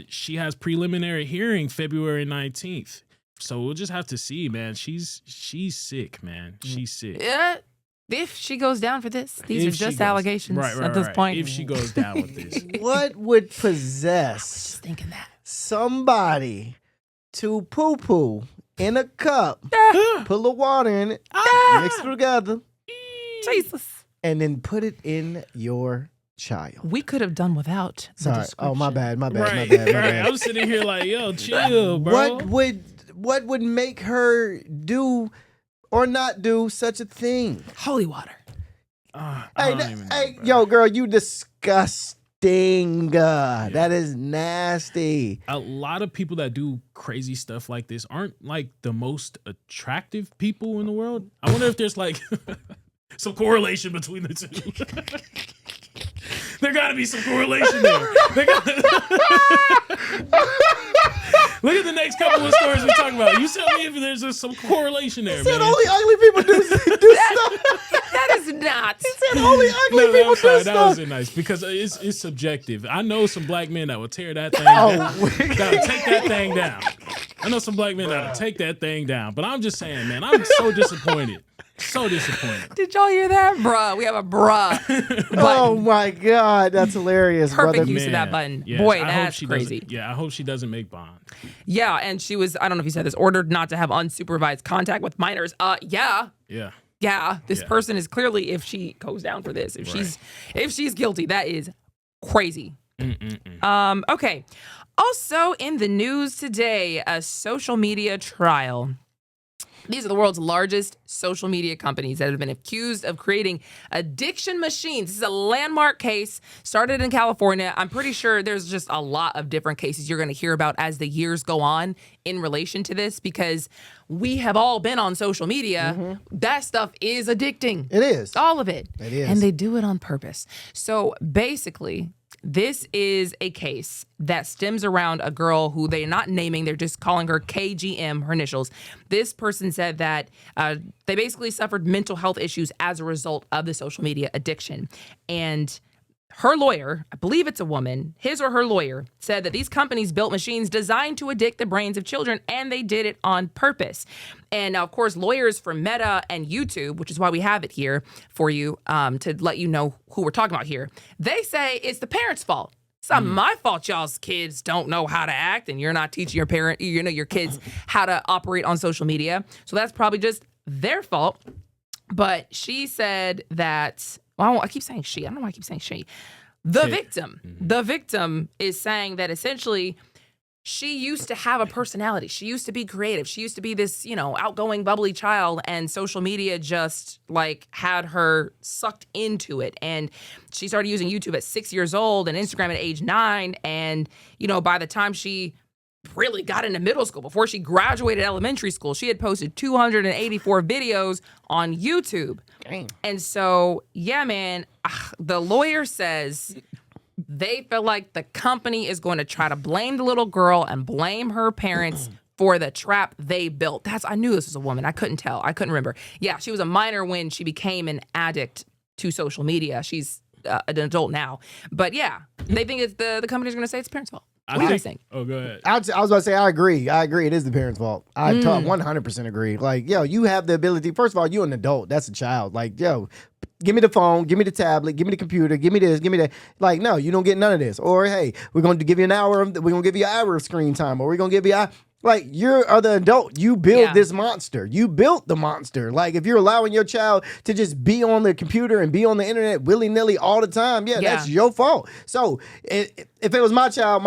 she has preliminary hearing February 19th. So we'll just have to see, man. She's sick, man. She's sick. Yeah. If she goes down for this, these are just allegations at this point. If she goes down with this. What would possess Just thinking that. somebody to poo-poo in a cup, put a little water in it, mix it together, Jesus. and then put it in your child? We could have done without the Sorry. Oh, my description. bad. Right. I'm sitting here like, yo, chill, bro. What would make her do or not do such a thing? Holy water. Yo, girl, you disgusting. That is nasty. A lot of people that do crazy stuff like this aren't like the most attractive people in the world. I wonder if there's like some correlation between the two. There got to be some correlation there. Look at the next couple of stories we're talking about. You tell me if there's just some correlation there, Said man. only ugly people do stuff. That is not. He said only ugly people do That stuff. wasn't nice because it's subjective. I know some black men that will tear that thing down. Gotta take that thing down. I know some black men that will take that thing down. But I'm just saying, man, I'm so disappointed. So disappointed. Did y'all hear that? Bruh. We have a bruh button. Oh my God, that's hilarious, Perfect brother. use of that button. Yes, Boy, I hope that's she crazy. I hope she doesn't make bond. Yeah, and she was, I don't know if you said this, ordered not to have unsupervised contact with minors. Yeah. Yeah. This person is clearly, if she goes down for this, if she's guilty, that is crazy. Okay. Also in the news today, a social media trial. These are the world's largest social media companies that have been accused of creating addiction machines. This is a landmark case, started in California. I'm pretty sure there's just a lot of different cases you're going to hear about as the years go on in relation to this, because we have all been on social media. That stuff is addicting. It is. All of it. It is. And they do it on purpose. So basically, this is a case that stems around a girl who they're not naming. They're just calling her KGM, her initials. This person said that they basically suffered mental health issues as a result of the social media addiction. And her lawyer, I believe it's a woman, his or her lawyer, said that these companies built machines designed to addict the brains of children, and they did it on purpose. And now, of course, lawyers for Meta and YouTube, which is why we have it here for you to let you know who we're talking about here, they say it's the parents' fault. It's not my fault y'all's kids don't know how to act, and you're not teaching your kids how to operate on social media. So that's probably just their fault. But she said that, well, I keep saying she. I don't know why I keep saying she. The victim is saying that essentially she used to have a personality. She used to be creative. She used to be this, outgoing, bubbly child, and social media just had her sucked into it. And she started using YouTube at 6 years old and Instagram at age 9. And, by the time she really got into middle school, before she graduated elementary school, she had posted 284 videos on YouTube. Dang. And so, yeah, man, the lawyer says they feel like the company is going to try to blame the little girl and blame her parents for the trap they built. I knew this was a woman. I couldn't tell. I couldn't remember. Yeah, she was a minor when she became an addict to social media. She's an adult now. But yeah, they think it's the company's going to say it's the parents' fault. What do you guys think? Oh, go ahead. I was about to say, I agree. It is the parents' fault. I 100% agree. You have the ability. First of all, you're an adult. That's a child. Give me the phone, give me the tablet, give me the computer, give me this, give me that. No, you don't get none of this. Or, hey, we're going to give you an hour of screen time, or we're going to give you you're the adult. You build this monster. You built the monster. If you're allowing your child to just be on the computer and be on the internet willy-nilly all the time, that's your fault. So if it was my child,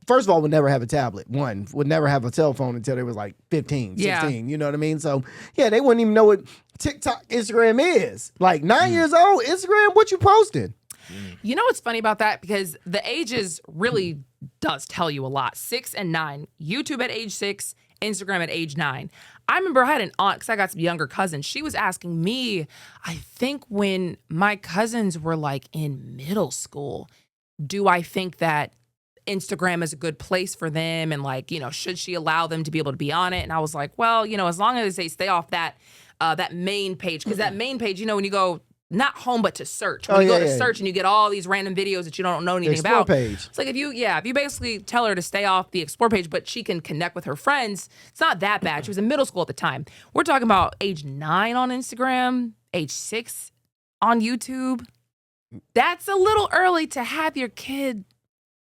first of all, would never have a tablet. One, would never have a cell phone until they was 15, 16. You know what I mean? So, yeah, they wouldn't even know what TikTok, Instagram is. 9 years old, Instagram, what you posting? You know what's funny about that? Because the ages really does tell you a lot. 6 and 9. YouTube at age 6, Instagram at age 9. I remember I had an aunt, because I got some younger cousins. She was asking me, I think when my cousins were in middle school, do I think that Instagram is a good place for them? And should she allow them to be able to be on it? And I was like, well, as long as they stay off that main page, because that main page, when you go not home, but to search. When you go to search and you get all these random videos that you don't know anything about. Page. It's if you basically tell her to stay off the Explore page, but she can connect with her friends, it's not that bad. She was in middle school at the time. We're talking about age 9 on Instagram, age 6 on YouTube. That's a little early to have your kid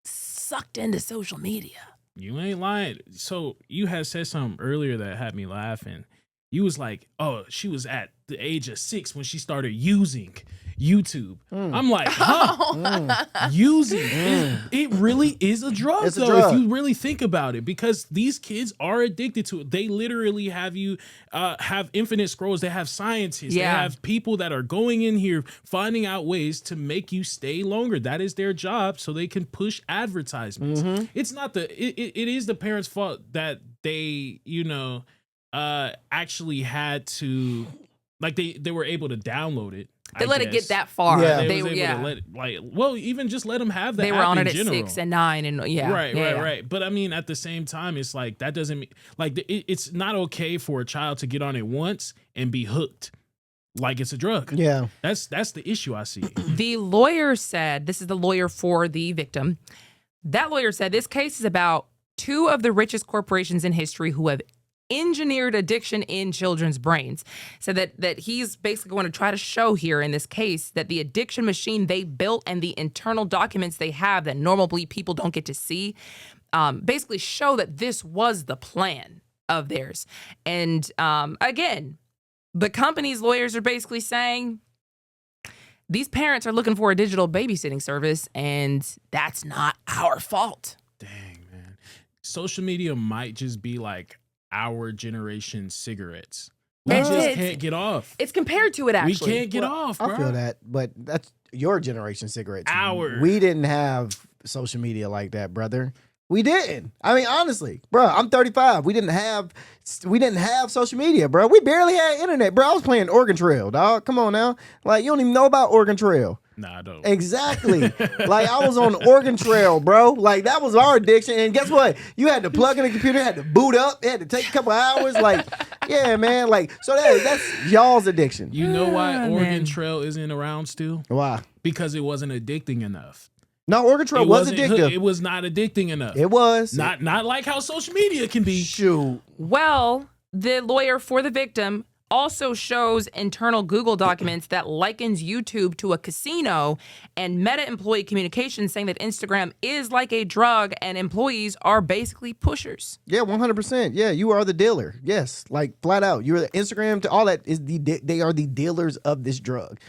sucked into social media. You ain't lying. So you had said something earlier that had me laughing. You was like, oh, she was at the age of 6 when she started using YouTube. I'm like, huh? Using. It really is a drug, it's though, a drug. if you really think about it, because these kids are addicted to it. They literally have you have infinite scrolls. They have scientists. They have people that are going in here finding out ways to make you stay longer. That is their job, so they can push advertisements. It's not it is the parents' fault that they, actually had to, they were able to download it. They let it get that far. Yeah, they were able to let it, even just let them have that. They were on it at 6 and 9, and right. But I mean, at the same time, it's that doesn't mean it's not okay for a child to get on it once and be hooked. It's a drug. Yeah, that's the issue I see. The lawyer said, this is the lawyer for the victim. That lawyer said this case is about 2 of the richest corporations in history who have engineered addiction in children's brains. So that he's basically going to try to show here in this case that the addiction machine they built and the internal documents they have that normally people don't get to see basically show that this was the plan of theirs. And again, the company's lawyers are basically saying these parents are looking for a digital babysitting service, and that's not our fault. Dang, man. Social media might just be our generation cigarettes. We just can't get off. It's compared to it, actually. We can't get off, bro. I feel that, but that's your generation cigarettes. Our. We didn't have social media like that, brother. We didn't. I mean, honestly, bro, I'm 35. We didn't have social media, bro. We barely had internet, bro. I was playing Oregon Trail, dog. Come on now. You don't even know about Oregon Trail. Nah, I don't. Exactly. I was on Oregon Trail, bro. That was our addiction. And guess what? You had to plug in the computer, had to boot up, it had to take a couple hours. Yeah, man. Like, so that's y'all's addiction. You know why Ah, Oregon man. Trail isn't around still? Why? Because it wasn't addicting enough. No, Oregon Trail It was wasn't- addictive. It was not addicting enough. It was. Not like how social media can be. Shoot. Well, the lawyer for the victim also shows internal Google documents that likens YouTube to a casino, and Meta employee communications saying that Instagram is like a drug and employees are basically pushers. Yeah, 100%. Yeah, you are the dealer. Yes, like flat out. You're the Instagram to all that is they are the dealers of this drug.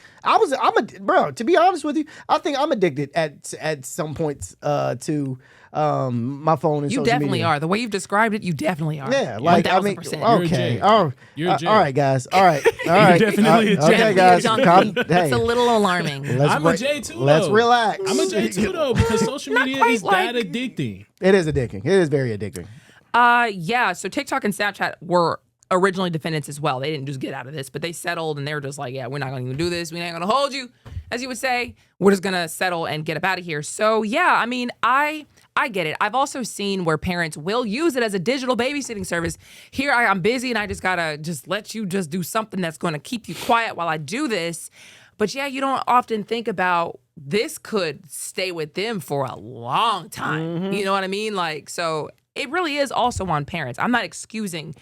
Bro, to be honest with you, I think I'm addicted at some points to my phone and You social definitely media. are. The way you've described it, you definitely are. Yeah, like I mean, 1000%. You're a okay, J. all You're a J. right, guys, all right, all right, definitely a J. okay, Definitely guys, a junkie. calm, It's hey, a little alarming. I'm a J too, Let's though. relax. I'm a J too though because social media quite is like- that addicting. It is addicting. It is very addicting. Yeah. So TikTok and Snapchat were originally defendants as well. They didn't just get out of this, but they settled and they were just like, yeah, we're not going to do this. We ain't going to hold you, as you would say. We're just going to settle and get up out of here. So yeah, I mean, I get it. I've also seen where parents will use it as a digital babysitting service. Here I'm busy and I just got to just let you just do something that's going to keep you quiet while I do this. But yeah, you don't often think about this could stay with them for a long time. You know what I mean? Like, so it really is also on parents. I'm not excusing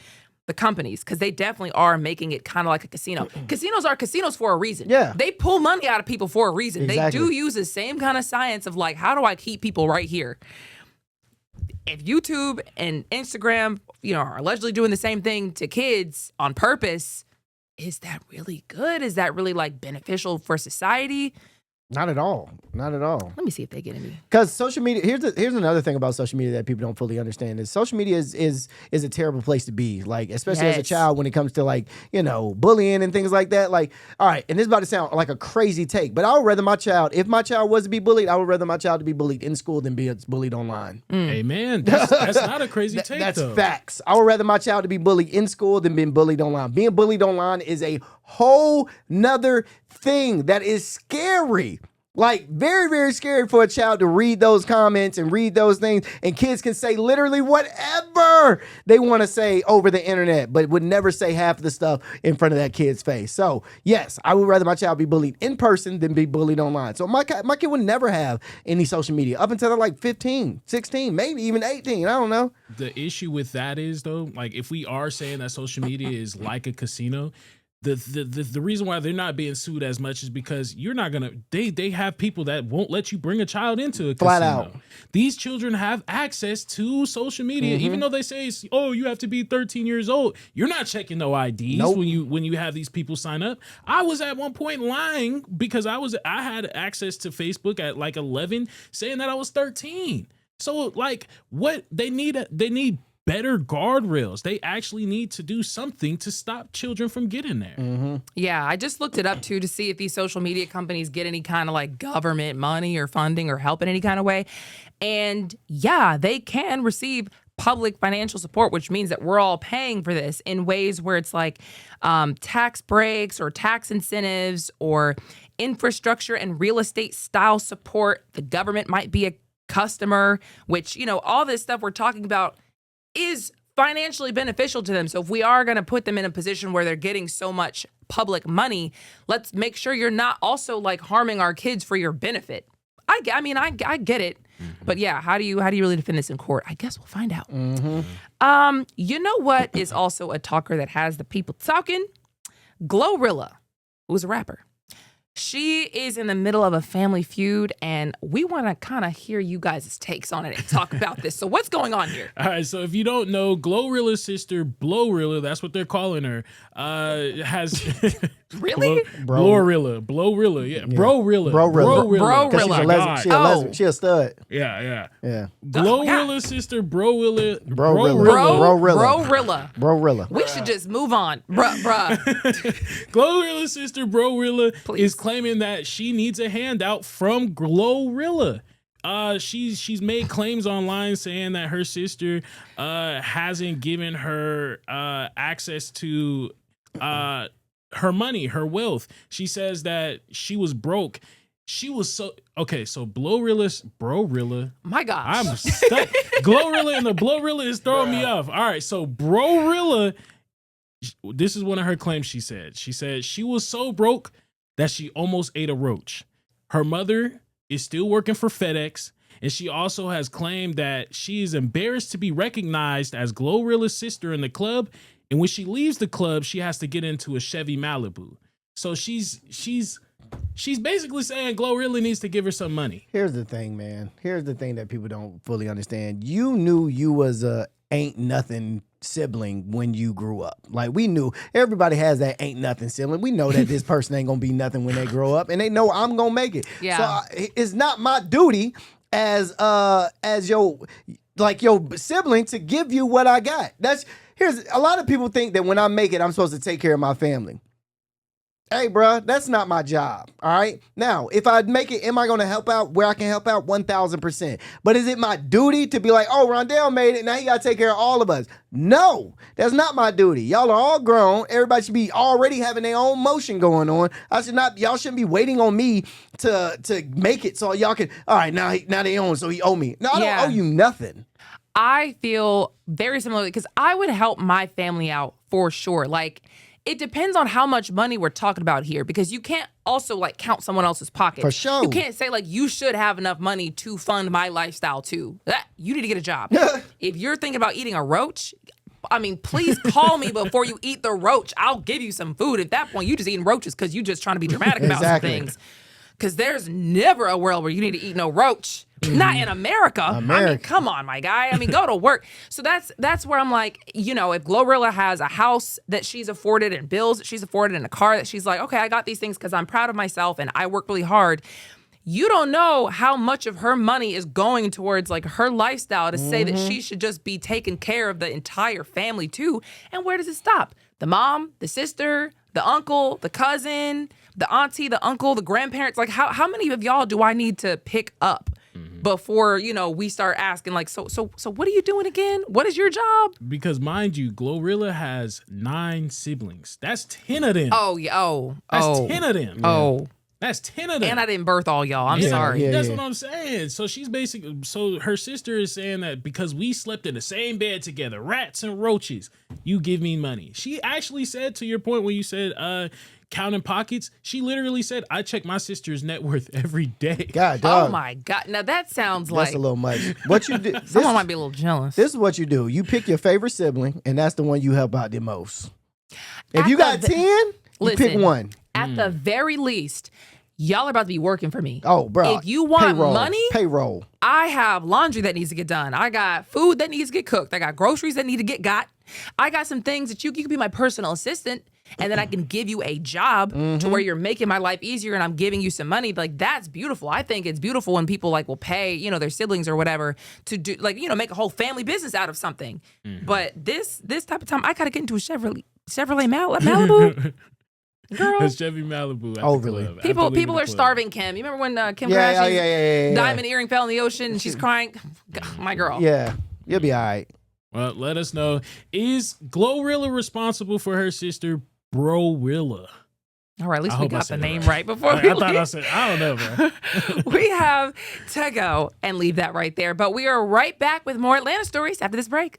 the companies because they definitely are making it kind of like a casino. Casinos are casinos for a reason. Yeah. They pull money out of people for a reason. Exactly. They do use the same kind of science of like, how do I keep people right here? If YouTube and Instagram, are allegedly doing the same thing to kids on purpose, is that really good? Is that really like beneficial for society? Not at all. Not at all. Let me see if they get any. Because social media, here's another thing about social media that people don't fully understand is social media is a terrible place to be. Like, especially as a Yes. child when it comes to like, bullying and things like that. Like, all right, and this is about to sound like a crazy take, but I would rather if my child was to be bullied, I would rather my child to be bullied in school than be bullied online. Hey man, that's not a crazy take That's though. facts. I would rather my child to be bullied in school than being bullied online. Being bullied online is a whole nother thing that is scary. Like, very, very scary for a child to read those comments and read those things. And kids can say literally whatever they want to say over the internet, but would never say half of the stuff in front of that kid's face. So, yes, I would rather my child be bullied in person than be bullied online. So, my kid would never have any social media up until they're like 15, 16, maybe even 18. I don't know. The issue with that is though, like if we are saying that social media is like a casino, the reason why they're not being sued as much is because you're not gonna they have people that won't let you bring a child into a Flat casino. out. These children have access to social media, even though they say, oh, you have to be 13 years old. You're not checking no IDs Nope. when you have these people sign up. I was at one point lying because I had access to Facebook at like 11, saying that I was 13. So like, what they need better guardrails. They actually need to do something to stop children from getting there. Yeah, I just looked it up too to see if these social media companies get any kind of like government money or funding or help in any kind of way. And yeah, they can receive public financial support, which means that we're all paying for this in ways where it's like tax breaks or tax incentives or infrastructure and real estate style support. The government might be a customer, which, all this stuff we're talking about is financially beneficial to them. So if we are going to put them in a position where they're getting so much public money, let's make sure you're not also like harming our kids for your benefit. I get it. But yeah, how do you really defend this in court? I guess we'll find out. You know what is also a talker that has the people talking? Glorilla, who's a rapper. She is in the middle of a family feud, and we want to kind of hear you guys' takes on it and talk about this. So what's going on here? All right, so if you don't know, Glorilla's sister, Blowrilla, that's what they're calling her, has... Really? Glorilla, yeah. Brorilla. Bro-rilla. 'Cause she's a Brorilla. lesbian. She a Oh. lesbian. She a stud. Yeah. Yeah. Glorilla's sister, Brorilla. Brorilla. We should just move on. Bruh. Glorilla's sister, Brorilla, Please. is claiming that she needs a handout from Glorilla. She's made claims online saying that her sister hasn't given her access to her money, her wealth. She says that she was broke. She was so okay. So Brorilla. My gosh. I'm stuck. Glorilla and the Blowrilla is throwing me off. All right, so Brorilla This is one of her claims. She said she was so broke that she almost ate a roach. Her mother is still working for FedEx, and she also has claimed that she is embarrassed to be recognized as Glorilla's sister in the club, and when she leaves the club, she has to get into a Chevy Malibu. So she's basically saying Glorilla needs to give her some money. Here's the thing, man. Here's the thing that people don't fully understand. You knew you was a ain't nothing sibling when you grew up. Like, we knew everybody has that ain't nothing sibling. We know that this person ain't gonna be nothing when they grow up, and they know I'm gonna make it. Yeah. So it's not my duty as your sibling to give you what I got. Here's a lot of people think that when I make it, I'm supposed to take care of my family. Hey, bruh, that's not my job, all right? Now, if I make it, am I going to help out where I can help out? 1,000%. But is it my duty to be like, oh, Rondell made it, now he got to take care of all of us? No, that's not my duty. Y'all are all grown. Everybody should be already having their own motion going on. Y'all shouldn't be waiting on me to make it so y'all can, all right, now they own, so he owe me. No, I don't owe you nothing. I feel very similarly because I would help my family out for sure. Like, it depends on how much money we're talking about here, because you can't also like count someone else's pocket. For sure. You can't say like you should have enough money to fund my lifestyle too. You need to get a job. If you're thinking about eating a roach, I mean, please call me before you eat the roach. I'll give you some food. At that point, you just eating roaches because you just trying to be dramatic about some things. Because there's never a world where you need to eat no roach. Not in America. I mean, come on, my guy. I mean, go to work. So that's where I'm like, you know, if Glorilla has a house that she's afforded and bills that she's afforded and a car that she's like, okay, I got these things because I'm proud of myself and I work really hard. You don't know how much of her money is going towards like her lifestyle to say that she should just be taking care of the entire family too. And where does it stop? The mom, the sister, the uncle, the cousin, the auntie, the uncle, the grandparents. Like how many of y'all do I need to pick up before, you know, we start asking like, so what are you doing again? What is your job? Because mind you, Glorilla has 9 siblings. That's 10 of them. Oh, yeah. That's 10 of them. Oh. That's 10 of them. And I didn't birth all y'all. I'm sorry. That's what I'm saying. So she's basically, so her sister is saying that because we slept in the same bed together, rats and roaches, you give me money. She actually said, to your point when you said counting pockets, she literally said, I check my sister's net worth every day. God, dog. Oh my God. Now that sounds like that's a little much. What you do? Someone might be a little jealous. This is what you do. You pick your favorite sibling, and that's the one you help out the most. If you got 10, you pick one. At the very least, y'all are about to be working for me. Oh, bro. If you want money, payroll. I have laundry that needs to get done. I got food that needs to get cooked. I got groceries that need to get got. I got some things that you can be my personal assistant, and then I can give you a job to where you're making my life easier and I'm giving you some money. Like, that's beautiful. I think it's beautiful when people like will pay, you know, their siblings or whatever to do, like, you know, make a whole family business out of something. But this type of time, I got to get into a Chevrolet Malibu. Girl. A Chevy Malibu. Overly. People are starving Kim. You remember when Kim Kardashian's diamond earring fell in the ocean and she's crying? My girl. Yeah, you'll be all right. Well, let us know. Is Glorilla responsible for her sister Brorilla? All right, at least we got the name right before we leave. I don't know, bro. We have to go and leave that right there. But we are right back with more Atlanta stories after this break.